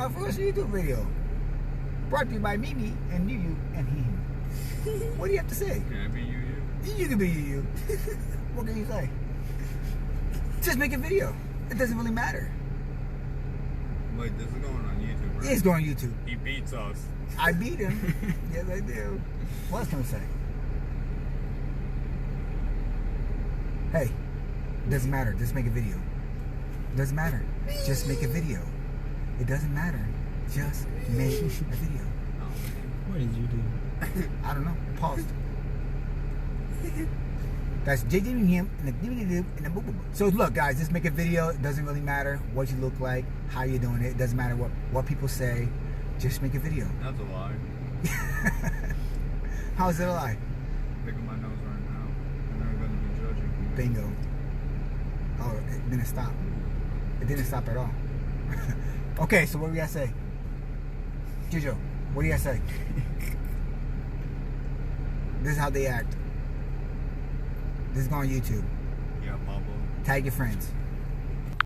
Our first YouTube video. Brought to you by Mimi and Yu and him. What do you have to say? Can I be you? You can be you. What can you say? Just make a video. It doesn't really matter. Wait, this is going on YouTube, right? It's going on YouTube. He beats us. I beat him. Yes, I do. What else can we say? Hey, it doesn't matter. Just make a video. It doesn't matter. Just make a video. It doesn't matter. Just make a video. What did you do? I don't know. Paused. That's JJ and him and the boop boop. So look, guys, just make a video. It doesn't really matter what you look like, how you're doing it. It doesn't matter what people say. Just make a video. That's a lie. How is it a lie? Picking my nose right now. And they're going to be judging me. Bingo. Oh, it didn't stop. It didn't stop at all. Okay, so what do you guys say? Jojo, what do you guys say? This is how they act. This is going on YouTube. Yeah, Pablo. Tag your friends.